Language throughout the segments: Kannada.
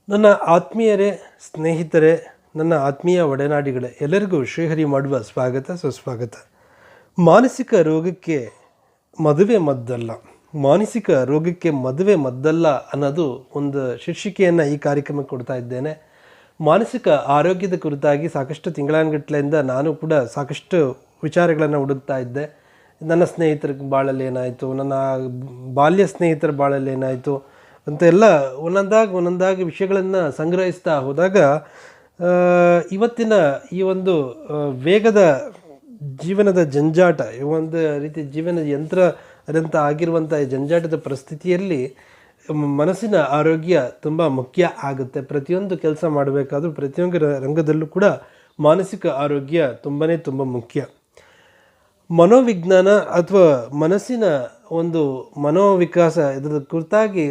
ನನ್ನ ಆತ್ಮೀಯರೇ, ಸ್ನೇಹಿತರೆ, ನನ್ನ ಆತ್ಮೀಯ ಒಡನಾಡಿಗಳೇ, ಎಲ್ಲರಿಗೂ ಶ್ರೀಹರಿ ಮಾಡುವ ಸ್ವಾಗತ ಸುಸ್ವಾಗತ. ಮಾನಸಿಕ ರೋಗಕ್ಕೆ ಮದುವೆ ಮದ್ದಲ್ಲ, ಮಾನಸಿಕ ರೋಗಕ್ಕೆ ಮದುವೆ ಮದ್ದಲ್ಲ ಅನ್ನೋದು ಒಂದು ಶೀರ್ಷಿಕೆಯನ್ನು ಈ ಕಾರ್ಯಕ್ರಮಕ್ಕೆ ಕೊಡ್ತಾ ಇದ್ದೇನೆ. ಮಾನಸಿಕ ಆರೋಗ್ಯದ ಕುರಿತಾಗಿ ಸಾಕಷ್ಟು ತಿಂಗಳಾನುಗಟ್ಟಲೆಯಿಂದ ನಾನು ಕೂಡ ಸಾಕಷ್ಟು ವಿಚಾರಗಳನ್ನು ಹುಡುಕ್ತಾ ಇದ್ದೆ. ನನ್ನ ಸ್ನೇಹಿತರ ಬಾಳಲ್ಲಿ ಏನಾಯಿತು, ನನ್ನ ಬಾಲ್ಯ ಸ್ನೇಹಿತರ ಬಾಳಲ್ಲಿ ಏನಾಯಿತು ಅಂತ ಎಲ್ಲ ಒಂದೊಂದಾಗಿ ವಿಷಯಗಳನ್ನು ಸಂಗ್ರಹಿಸ್ತಾ ಹೋದಾಗ ಇವತ್ತಿನ ಈ ಒಂದು ವೇಗದ ಜೀವನದ ಜಂಜಾಟ, ಈ ಒಂದು ರೀತಿ ಜೀವನದ ಯಂತ್ರದಂತ ಆಗಿರುವಂಥ ಜಂಜಾಟದ ಪರಿಸ್ಥಿತಿಯಲ್ಲಿ ಮನಸ್ಸಿನ ಆರೋಗ್ಯ ತುಂಬ ಮುಖ್ಯ ಆಗುತ್ತೆ. ಪ್ರತಿಯೊಂದು ಕೆಲಸ ಮಾಡಬೇಕಾದ್ರೂ ಪ್ರತಿಯೊಂದು ರಂಗದಲ್ಲೂ ಕೂಡ ಮಾನಸಿಕ ಆರೋಗ್ಯ ತುಂಬ ಮುಖ್ಯ. ಮನೋವಿಜ್ಞಾನ ಅಥವಾ ಮನಸ್ಸಿನ ಒಂದು ಮನೋವಿಕಾಸ ಇದರ ಕುರಿತಾಗಿ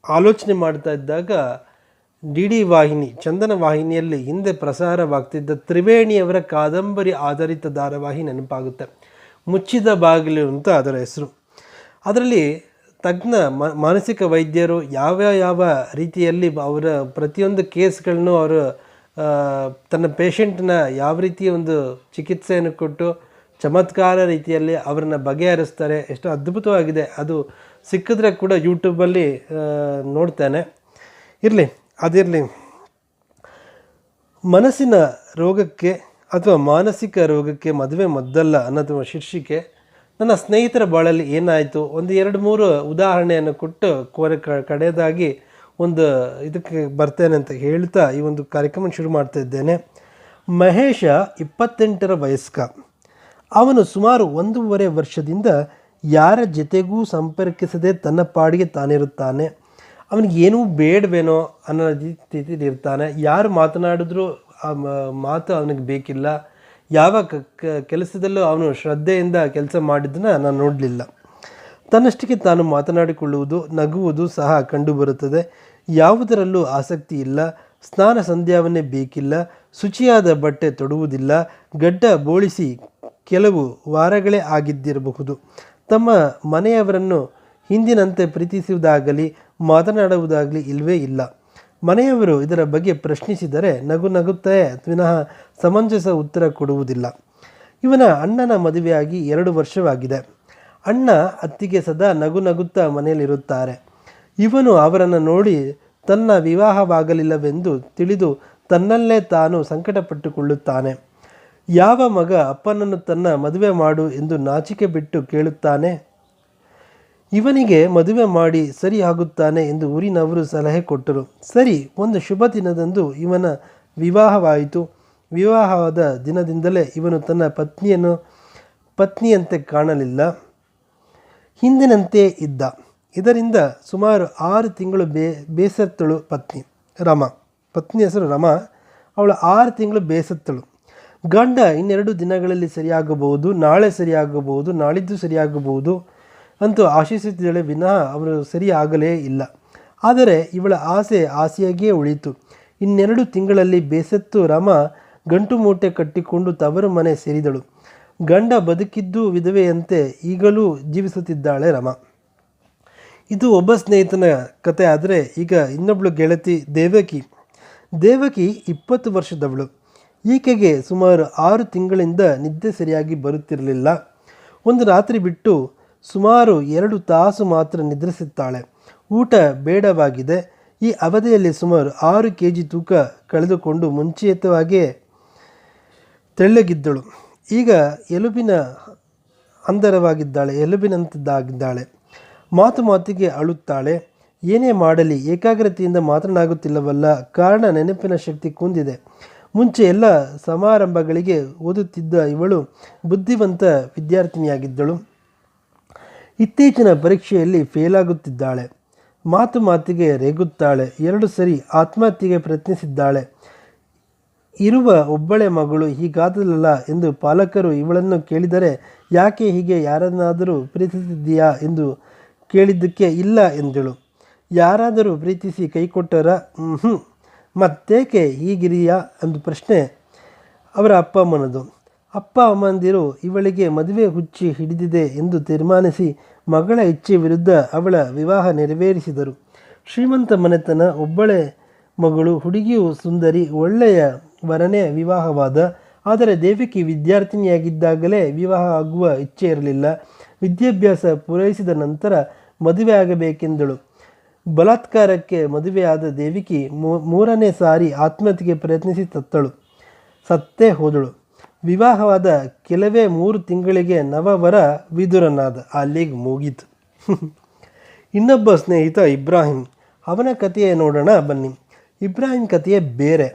ಆಲೋಚನೆ ಮಾಡ್ತಾ ಇದ್ದಾಗ DD ವಾಹಿನಿ, ಚಂದನ ವಾಹಿನಿಯಲ್ಲಿ ಹಿಂದೆ ಪ್ರಸಾರವಾಗ್ತಿದ್ದ ತ್ರಿವೇಣಿಯವರ ಕಾದಂಬರಿ ಆಧಾರಿತ ಧಾರಾವಾಹಿ ನೆನಪಾಗುತ್ತೆ. ಮುಚ್ಚಿದ ಬಾಗಿಲು ಅಂತ ಅದರ ಹೆಸರು. ಅದರಲ್ಲಿ ತಜ್ಞ ಮಾನಸಿಕ ವೈದ್ಯರು ಯಾವ ರೀತಿಯಲ್ಲಿ ಅವರ ಪ್ರತಿಯೊಂದು ಕೇಸ್ಗಳನ್ನು ಅವರು ತನ್ನ ಪೇಷಂಟ್ನ ಯಾವ ರೀತಿಯ ಒಂದು ಚಿಕಿತ್ಸೆಯನ್ನು ಕೊಟ್ಟು ಚಮತ್ಕಾರ ರೀತಿಯಲ್ಲಿ ಅವರನ್ನು ಬಗೆಹರಿಸ್ತಾರೆ. ಎಷ್ಟು ಅದ್ಭುತವಾಗಿದೆ. ಅದು ಸಿಕ್ಕಿದ್ರೆ ಕೂಡ ಯೂಟ್ಯೂಬಲ್ಲಿ ನೋಡ್ತೇನೆ. ಅದಿರಲಿ. ಮನಸ್ಸಿನ ರೋಗಕ್ಕೆ ಅಥವಾ ಮಾನಸಿಕ ರೋಗಕ್ಕೆ ಮದುವೆ ಮದ್ದಲ್ಲ ಅನ್ನೋದು ಶೀರ್ಷಿಕೆ. ನನ್ನ ಸ್ನೇಹಿತರ ಬಾಳಲ್ಲಿ ಏನಾಯಿತು, ಒಂದು 2-3 ಉದಾಹರಣೆಯನ್ನು ಕೊಟ್ಟು ಕಡೆಯದಾಗಿ ಒಂದು ಇದಕ್ಕೆ ಬರ್ತೇನೆ ಅಂತ ಹೇಳ್ತಾ ಈ ಒಂದು ಕಾರ್ಯಕ್ರಮ ಶುರು ಮಾಡ್ತಾ ಇದ್ದೇನೆ. ಮಹೇಶ 28ರ ವಯಸ್ಕ. ಅವನು ಸುಮಾರು 1.5 ವರ್ಷದಿಂದ ಯಾರ ಜೊತೆಗೂ ಸಂಪರ್ಕಿಸದೆ ತನ್ನ ಪಾಡಿಗೆ ತಾನಿರುತ್ತಾನೆ. ಅವನಿಗೆ ಏನೂ ಬೇಡವೇನೋ ಅನ್ನೋ ಸ್ಥಿತಿಯಲ್ಲಿ ಇರ್ತಾನೆ. ಯಾರು ಮಾತನಾಡಿದ್ರೂ ಆ ಮಾತು ಅವನಿಗೆ ಬೇಕಿಲ್ಲ. ಯಾವ ಕೆಲಸದಲ್ಲೂ ಅವನು ಶ್ರದ್ಧೆಯಿಂದ ಕೆಲಸ ಮಾಡಿದ್ದನ್ನು ನಾನು ನೋಡಲಿಲ್ಲ. ತನ್ನಷ್ಟಕ್ಕೆ ತಾನು ಮಾತನಾಡಿಕೊಳ್ಳುವುದು, ನಗುವುದು ಸಹ ಕಂಡುಬರುತ್ತದೆ. ಯಾವುದರಲ್ಲೂ ಆಸಕ್ತಿ ಇಲ್ಲ. ಸ್ನಾನ ಸಂಧ್ಯಾವನ್ನೇ ಬೇಕಿಲ್ಲ. ಶುಚಿಯಾದ ಬಟ್ಟೆ ತೊಡುವುದಿಲ್ಲ. ಗಡ್ಡ ಬೋಳಿಸಿ ಕೆಲವು ವಾರಗಳೇ ಆಗಿದ್ದಿರಬಹುದು. ತಮ್ಮ ಮನೆಯವರನ್ನು ಹಿಂದಿನಂತೆ ಪ್ರೀತಿಸುವುದಾಗಲಿ ಮಾತನಾಡುವುದಾಗಲಿ ಇಲ್ಲವೇ ಇಲ್ಲ. ಮನೆಯವರು ಇದರ ಬಗ್ಗೆ ಪ್ರಶ್ನಿಸಿದರೆ ನಗುತ್ತಾ ವಿನಃ ಸಮಂಜಸ ಉತ್ತರ ಕೊಡುವುದಿಲ್ಲ. ಇವನ ಅಣ್ಣನ ಮದುವೆಯಾಗಿ 2 ವರ್ಷವಾಗಿದೆ. ಅಣ್ಣ ಅತ್ತಿಗೆ ಸದಾ ನಗುತ್ತಾ ಮನೆಯಲ್ಲಿರುತ್ತಾರೆ. ಇವನು ಅವರನ್ನು ನೋಡಿ ತನ್ನ ವಿವಾಹವಾಗಲಿಲ್ಲವೆಂದು ತಿಳಿದು ತನ್ನಲ್ಲೇ ತಾನು ಸಂಕಟಪಟ್ಟುಕೊಳ್ಳುತ್ತಾನೆ. ಯಾವ ಮಗ ಅಪ್ಪನನ್ನು ತನ್ನ ಮದುವೆ ಮಾಡು ಎಂದು ನಾಚಿಕೆ ಬಿಟ್ಟು ಕೇಳುತ್ತಾನೆ? ಇವನಿಗೆ ಮದುವೆ ಮಾಡಿ ಸರಿ ಆಗುತ್ತಾನೆ ಎಂದು ಊರಿನವರು ಸಲಹೆ ಕೊಟ್ಟರು. ಸರಿ, ಒಂದು ಶುಭ ದಿನದಂದು ಇವನ ವಿವಾಹವಾಯಿತು. ವಿವಾಹವಾದ ದಿನದಿಂದಲೇ ಇವನು ತನ್ನ ಪತ್ನಿಯಂತೆ ಕಾಣಲಿಲ್ಲ. ಹಿಂದಿನಂತೆ ಇದ್ದ. ಇದರಿಂದ ಸುಮಾರು 6 ತಿಂಗಳು ಬೇಸತ್ತಳು ಪತ್ನಿ ರಮಾ. ಪತ್ನಿ ಹೆಸರು ರಮಾ. ಅವಳು 6 ತಿಂಗಳು ಬೇಸತ್ತಳು. ಗಂಡ ಇನ್ನೆರಡು ದಿನಗಳಲ್ಲಿ ಸರಿಯಾಗಬಹುದು, ನಾಳೆ ಸರಿಯಾಗಬಹುದು, ನಾಳಿದ್ದು ಸರಿಯಾಗಬಹುದು ಅಂತೂ ಆಶಿಸುತ್ತಿದ್ದಳೆ ವಿನಃ ಅವರು ಸರಿಯಾಗಲೇ ಇಲ್ಲ. ಆದರೆ ಇವಳ ಆಸೆಯಾಗಿಯೇ ಉಳಿಯಿತು. 2 ತಿಂಗಳಲ್ಲಿ ಬೇಸತ್ತು ರಮಾ ಗಂಟು ಮೂಟೆ ಕಟ್ಟಿಕೊಂಡು ತವರು ಮನೆ ಸೇರಿದಳು. ಗಂಡ ಬದುಕಿದ್ದು ವಿಧವೆಯಂತೆ ಈಗಲೂ ಜೀವಿಸುತ್ತಿದ್ದಾಳೆ ರಮಾ. ಇದು ಒಬ್ಬ ಸ್ನೇಹಿತನ ಕತೆ. ಆದರೆ ಈಗ ಇನ್ನೊಬ್ಬಳು ಗೆಳತಿ ದೇವಕಿ 20 ವರ್ಷದವಳು. ಈಕೆಗೆ ಸುಮಾರು 6 ತಿಂಗಳಿಂದ ನಿದ್ದೆ ಸರಿಯಾಗಿ ಬರುತ್ತಿರಲಿಲ್ಲ. ಒಂದು ರಾತ್ರಿ ಬಿಟ್ಟು ಸುಮಾರು 2 ತಾಸು ಮಾತ್ರ ನಿದ್ರಿಸುತ್ತಾಳೆ. ಊಟ ಬೇಡವಾಗಿದೆ. ಈ ಅವಧಿಯಲ್ಲಿ ಸುಮಾರು 6 kg ತೂಕ ಕಳೆದುಕೊಂಡು ಮುಂಚಿತವಾಗಿಯೇ ತೆಳ್ಳಗಿದ್ದಳು. ಈಗ ಎಲುಬಿನಂತದ್ದಾಗಿದ್ದಾಳೆ. ಮಾತಿಗೆ ಅಳುತ್ತಾಳೆ. ಏನೇ ಮಾಡಲಿ ಏಕಾಗ್ರತೆಯಿಂದ ಮಾತನಾಡುತ್ತಿಲ್ಲವಲ್ಲ. ಕಾರಣ ನೆನಪಿನ ಶಕ್ತಿ ಕುಂದಿದೆ. ಮುಂಚೆ ಎಲ್ಲ ಸಮಾರಂಭಗಳಿಗೆ ಓದುತ್ತಿದ್ದ ಇವಳು ಬುದ್ಧಿವಂತ ವಿದ್ಯಾರ್ಥಿನಿಯಾಗಿದ್ದಳು. ಇತ್ತೀಚಿನ ಪರೀಕ್ಷೆಯಲ್ಲಿ ಫೇಲಾಗುತ್ತಿದ್ದಾಳೆ. ಮಾತಿಗೆ ರೇಗುತ್ತಾಳೆ. 2 ಸರಿ ಆತ್ಮಹತ್ಯೆಗೆ ಪ್ರಯತ್ನಿಸಿದ್ದಾಳೆ. ಇರುವ ಒಬ್ಬಳೇ ಮಗಳು ಹೀಗಾದಲಲ್ಲ ಎಂದು ಪಾಲಕರು ಇವಳನ್ನು ಕೇಳಿದರೆ, ಯಾಕೆ ಹೀಗೆ, ಯಾರನ್ನಾದರೂ ಪ್ರೀತಿಸಿದ್ದೀಯಾ ಎಂದು ಕೇಳಿದ್ದಕ್ಕೆ ಇಲ್ಲ ಎಂದಳು. ಯಾರಾದರೂ ಪ್ರೀತಿಸಿ ಕೈಕೊಟ್ಟರ? ಮತ್ತೇಕೆ ಹೀಗಿರಿಯಾ ಎಂದು ಪ್ರಶ್ನೆ ಅವರ ಅಪ್ಪ ಅಮ್ಮನದು. ಅಪ್ಪ ಅಮ್ಮಂದಿರು ಇವಳಿಗೆ ಮದುವೆ ಹುಚ್ಚಿ ಹಿಡಿದಿದೆ ಎಂದು ತೀರ್ಮಾನಿಸಿ ಮಗಳ ಇಚ್ಛೆ ವಿರುದ್ಧ ಅವಳ ವಿವಾಹ ನೆರವೇರಿಸಿದರು. ಶ್ರೀಮಂತ ಮನೆತನ, ಒಬ್ಬಳೇ ಮಗಳು. ಹುಡುಗಿಯು ಸುಂದರಿ, ಒಳ್ಳೆಯ ವರನೇ ವಿವಾಹವಾದ. ಆದರೆ ದೇವಕಿ ವಿದ್ಯಾರ್ಥಿನಿಯಾಗಿದ್ದಾಗಲೇ ವಿವಾಹ ಆಗುವ ಇಚ್ಛೆ ಇರಲಿಲ್ಲ. ವಿದ್ಯಾಭ್ಯಾಸ ಪೂರೈಸಿದ ನಂತರ ಮದುವೆ ಆಗಬೇಕೆಂದಳು. ಬಲಾತ್ಕಾರಕ್ಕೆ ಮದುವೆಯಾದ ದೇವಕಿ ಮೂರನೇ ಸಾರಿ ಆತ್ಮಹತ್ಯೆಗೆ ಪ್ರಯತ್ನಿಸಿ ಸತ್ತೇ ಹೋದಳು. ವಿವಾಹವಾದ ಕೆಲವೇ 3 ತಿಂಗಳಿಗೆ ನವವರ ವಿದುರನಾದ. ಅಲ್ಲಿಗೆ ಮುಗೀತು. ಇನ್ನೊಬ್ಬ ಸ್ನೇಹಿತ ಇಬ್ರಾಹಿಂ. ಅವನ ಕಥೆಯೇ ನೋಡೋಣ ಬನ್ನಿ. ಇಬ್ರಾಹಿಂ ಕಥೆಯೇ ಬೇರೆ.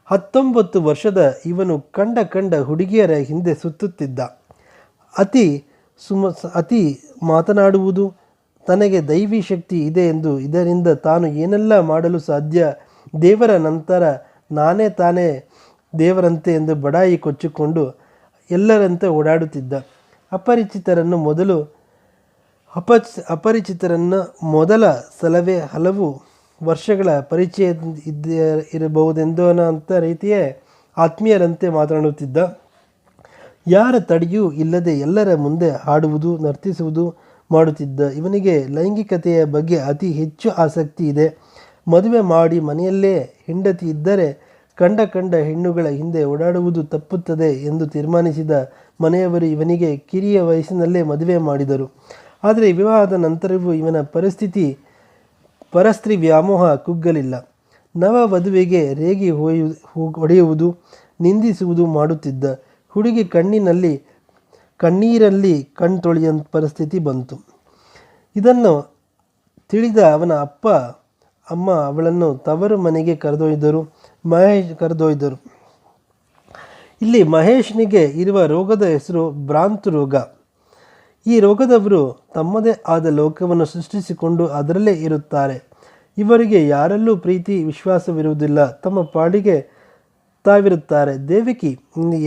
19 ವರ್ಷದ ಇವನು ಕಂಡ ಹುಡುಗಿಯರ ಹಿಂದೆ ಸುತ್ತುತ್ತಿದ್ದ. ಅತಿ ಮಾತನಾಡುವುದು, ತನಗೆ ದೈವಿ ಶಕ್ತಿ ಇದೆ ಎಂದು, ಇದರಿಂದ ತಾನು ಏನೆಲ್ಲ ಮಾಡಲು ಸಾಧ್ಯ, ದೇವರ ನಂತರ ತಾನೇ ದೇವರಂತೆ ಎಂದು ಬಡಾಯಿ ಕೊಚ್ಚಿಕೊಂಡು ಎಲ್ಲರಂತೆ ಓಡಾಡುತ್ತಿದ್ದ. ಅಪರಿಚಿತರನ್ನು ಮೊದಲ ಸಲವೇ ಹಲವು ವರ್ಷಗಳ ಪರಿಚಯ ಇರಬಹುದೆಂದೋನಂಥ ರೀತಿಯೇ ಆತ್ಮೀಯರಂತೆ ಮಾತನಾಡುತ್ತಿದ್ದ. ಯಾರ ತಡೆಯೂ ಇಲ್ಲದೆ ಎಲ್ಲರ ಮುಂದೆ ಹಾಡುವುದು, ನರ್ತಿಸುವುದು ಮಾಡುತ್ತಿದ್ದ. ಇವನಿಗೆ ಲೈಂಗಿಕತೆಯ ಬಗ್ಗೆ ಅತಿ ಹೆಚ್ಚು ಆಸಕ್ತಿ ಇದೆ. ಮದುವೆ ಮಾಡಿ ಮನೆಯಲ್ಲೇ ಹೆಂಡತಿ ಇದ್ದರೆ ಕಂಡ ಹೆಣ್ಣುಗಳ ಹಿಂದೆ ಓಡಾಡುವುದು ತಪ್ಪುತ್ತದೆ ಎಂದು ತೀರ್ಮಾನಿಸಿದ ಮನೆಯವರು ಇವನಿಗೆ ಕಿರಿಯ ವಯಸ್ಸಿನಲ್ಲೇ ಮದುವೆ ಮಾಡಿದರು. ಆದರೆ ವಿವಾಹದ ನಂತರವೂ ಇವನ ಪರಸ್ತ್ರೀ ವ್ಯಾಮೋಹ ಕುಗ್ಗಲಿಲ್ಲ. ನವ ವಧುವಿಗೆ ರೇಗಿ ಹೊಡೆಯುವುದು, ನಿಂದಿಸುವುದು ಮಾಡುತ್ತಿದ್ದ. ಹುಡುಗಿ ಕಣ್ಣೀರಲ್ಲಿ ಕಣ್ತೊಳೆಯ ಪರಿಸ್ಥಿತಿ ಬಂತು. ಇದನ್ನು ತಿಳಿದ ಅವನ ಅಪ್ಪ ಅಮ್ಮ ಅವಳನ್ನು ತವರು ಮನೆಗೆ ಕರೆದೊಯ್ದರು. ಇಲ್ಲಿ ಮಹೇಶ್ನಿಗೆ ಇರುವ ರೋಗದ ಹೆಸರು ಭ್ರಾಂತು ರೋಗ. ಈ ರೋಗದವರು ತಮ್ಮದೇ ಆದ ಲೋಕವನ್ನು ಸೃಷ್ಟಿಸಿಕೊಂಡು ಅದರಲ್ಲೇ ಇರುತ್ತಾರೆ. ಇವರಿಗೆ ಯಾರಲ್ಲೂ ಪ್ರೀತಿ ವಿಶ್ವಾಸವಿರುವುದಿಲ್ಲ. ತಮ್ಮ ಪಾಡಿಗೆ ತಾವಿರುತ್ತಾರೆ. ದೇವಕಿ,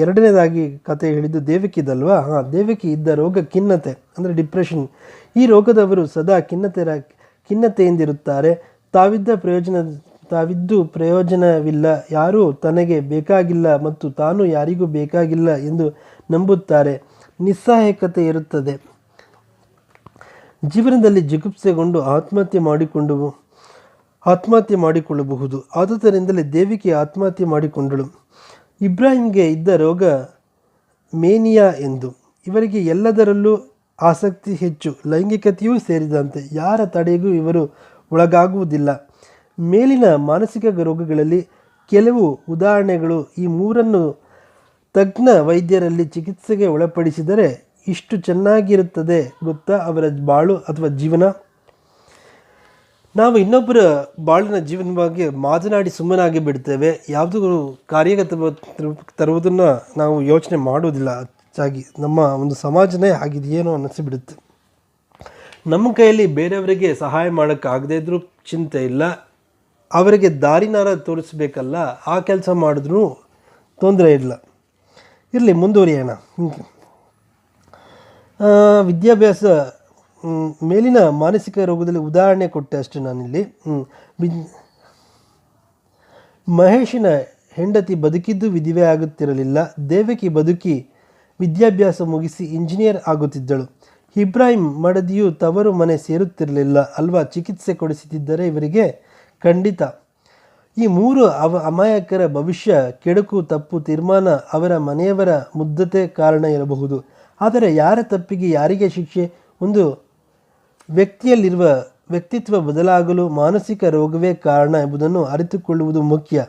ಎರಡನೇದಾಗಿ ಕತೆ ಹೇಳಿದ್ದು ದೇವಕಿದಲ್ವಾ? ದೇವಕಿ ಇದ್ದ ರೋಗ ಖಿನ್ನತೆ, ಅಂದರೆ ಡಿಪ್ರೆಷನ್. ಈ ರೋಗದವರು ಸದಾ ಖಿನ್ನತೆಯಿಂದಿರುತ್ತಾರೆ. ತಾವಿದ್ದು ಪ್ರಯೋಜನವಿಲ್ಲ, ಯಾರೂ ತನಗೆ ಬೇಕಾಗಿಲ್ಲ ಮತ್ತು ತಾನು ಯಾರಿಗೂ ಬೇಕಾಗಿಲ್ಲ ಎಂದು ನಂಬುತ್ತಾರೆ. ನಿಸ್ಸಹಾಯಕತೆ ಇರುತ್ತದೆ. ಜೀವನದಲ್ಲಿ ಜಿಗುಪ್ಸೆಗೊಂಡು ಆತ್ಮಹತ್ಯೆ ಮಾಡಿಕೊಳ್ಳಬಹುದು. ಆದುದರಿಂದಲೇ ದೇವಿಕೆ ಆತ್ಮಹತ್ಯೆ ಮಾಡಿಕೊಂಡಳು. ಇಬ್ರಾಹಿಂಗೆ ಇದ್ದ ರೋಗ ಮೇನಿಯಾ ಎಂದು. ಇವರಿಗೆ ಎಲ್ಲದರಲ್ಲೂ ಆಸಕ್ತಿ ಹೆಚ್ಚು, ಲೈಂಗಿಕತೆಯೂ ಸೇರಿದಂತೆ. ಯಾರ ತಡೆಗೂ ಇವರು ಒಳಗಾಗುವುದಿಲ್ಲ. ಮೇಲಿನ ಮಾನಸಿಕ ರೋಗಗಳಲ್ಲಿ ಕೆಲವು ಉದಾಹರಣೆಗಳು. ಈ ಮೂರನ್ನು ತಜ್ಞ ವೈದ್ಯರಲ್ಲಿ ಚಿಕಿತ್ಸೆಗೆ ಒಳಪಡಿಸಿದರೆ ಇಷ್ಟು ಚೆನ್ನಾಗಿರುತ್ತದೆ ಗೊತ್ತಾ ಅವರ ಬಾಳು ಅಥವಾ ಜೀವನ. ನಾವು ಇನ್ನೊಬ್ಬರ ಬಾಳಿನ ಜೀವನ ಬಗ್ಗೆ ಮಾತನಾಡಿ ಸುಮ್ಮನಾಗಿ ಬಿಡ್ತೇವೆ. ಯಾವುದೂ ಕಾರ್ಯಗತ ತರುವುದನ್ನು ನಾವು ಯೋಚನೆ ಮಾಡುವುದಿಲ್ಲ. ಹೆಚ್ಚಾಗಿ ನಮ್ಮ ಒಂದು ಸಮಾಜನೇ ಆಗಿದೆಯೇನೋ ಅನ್ನಿಸಿಬಿಡುತ್ತೆ. ನಮ್ಮ ಕೈಯಲ್ಲಿ ಬೇರೆಯವರಿಗೆ ಸಹಾಯ ಮಾಡೋಕ್ಕಾಗದೇ ಇದ್ರೂ ಚಿಂತೆ ಇಲ್ಲ, ಅವರಿಗೆ ದಾರಿನಾರ ತೋರಿಸ್ಬೇಕಲ್ಲ, ಆ ಕೆಲಸ ಮಾಡಿದ್ರೂ ತೊಂದರೆ ಇಲ್ಲ. ಇರಲಿ, ಮುಂದುವರಿಯೋಣ. ವಿದ್ಯಾಭ್ಯಾಸ, ಮೇಲಿನ ಮಾನಸಿಕ ರೋಗದಲ್ಲಿ ಉದಾಹರಣೆ ಕೊಟ್ಟೆ ಅಷ್ಟೇ ನಾನಿಲ್ಲಿ. ಮಹೇಶನ ಹೆಂಡತಿ ಬದುಕಿದ್ದು ವಿಧಿವೇ ಆಗುತ್ತಿರಲಿಲ್ಲ. ದೇವಕಿ ವಿದ್ಯಾಭ್ಯಾಸ ಮುಗಿಸಿ ಇಂಜಿನಿಯರ್ ಆಗುತ್ತಿದ್ದಳು. ಇಬ್ರಾಹಿಂ ಮಡದಿಯು ತವರು ಮನೆ ಸೇರುತ್ತಿರಲಿಲ್ಲ ಅಲ್ವಾ? ಚಿಕಿತ್ಸೆ ಕೊಡಿಸುತ್ತಿದ್ದರೆ ಇವರಿಗೆ ಖಂಡಿತ. ಈ ಮೂರು ಅಮಾಯಕರ ಭವಿಷ್ಯ ಕೆಡುಕು ತಪ್ಪು ತೀರ್ಮಾನ ಅವರ ಮನೆಯವರ ಮುಗ್ಧತೆ ಕಾರಣ ಇರಬಹುದು. ಆದರೆ ಯಾರ ತಪ್ಪಿಗೆ ಯಾರಿಗೆ ಶಿಕ್ಷೆ? ಒಂದು ವ್ಯಕ್ತಿಯಲ್ಲಿರುವ ವ್ಯಕ್ತಿತ್ವ ಬದಲಾಗಲು ಮಾನಸಿಕ ರೋಗವೇ ಕಾರಣ ಎಂಬುದನ್ನು ಅರಿತುಕೊಳ್ಳುವುದು ಮುಖ್ಯ.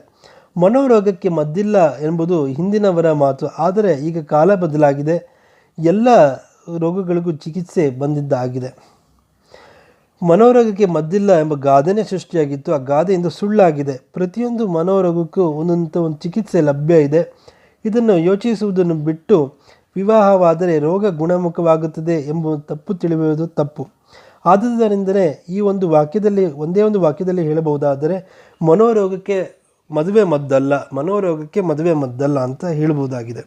ಮನೋರೋಗಕ್ಕೆ ಮದ್ದಿಲ್ಲ ಎಂಬುದು ಹಿಂದಿನವರ ಮಾತು. ಆದರೆ ಈಗ ಕಾಲ ಬದಲಾಗಿದೆ. ಎಲ್ಲ ರೋಗಗಳಿಗೂ ಚಿಕಿತ್ಸೆ ಬಂದಿದ್ದಾಗಿದೆ. ಮನೋರೋಗಕ್ಕೆ ಮದ್ದಿಲ್ಲ ಎಂಬ ಗಾದೆನೇ ಸೃಷ್ಟಿಯಾಗಿತ್ತು. ಆ ಗಾದೆಯಿಂದ ಸುಳ್ಳಾಗಿದೆ. ಪ್ರತಿಯೊಂದು ಮನೋರೋಗಕ್ಕೂ ಒಂದು ಚಿಕಿತ್ಸೆ ಲಭ್ಯ ಇದೆ. ಇದನ್ನು ಯೋಚಿಸುವುದನ್ನು ಬಿಟ್ಟು ವಿವಾಹವಾದರೆ ರೋಗ ಗುಣಮುಖವಾಗುತ್ತದೆ ಎಂಬ ತಪ್ಪು ತಿಳಿಯುವುದು ತಪ್ಪು. ಆದುದರಿಂದಲೇ ಒಂದೇ ಒಂದು ವಾಕ್ಯದಲ್ಲಿ ಹೇಳಬಹುದಾದರೆ ಮನೋರೋಗಕ್ಕೆ ಮದುವೆ ಮದ್ದಲ್ಲ ಅಂತ ಹೇಳಬಹುದಾಗಿದೆ.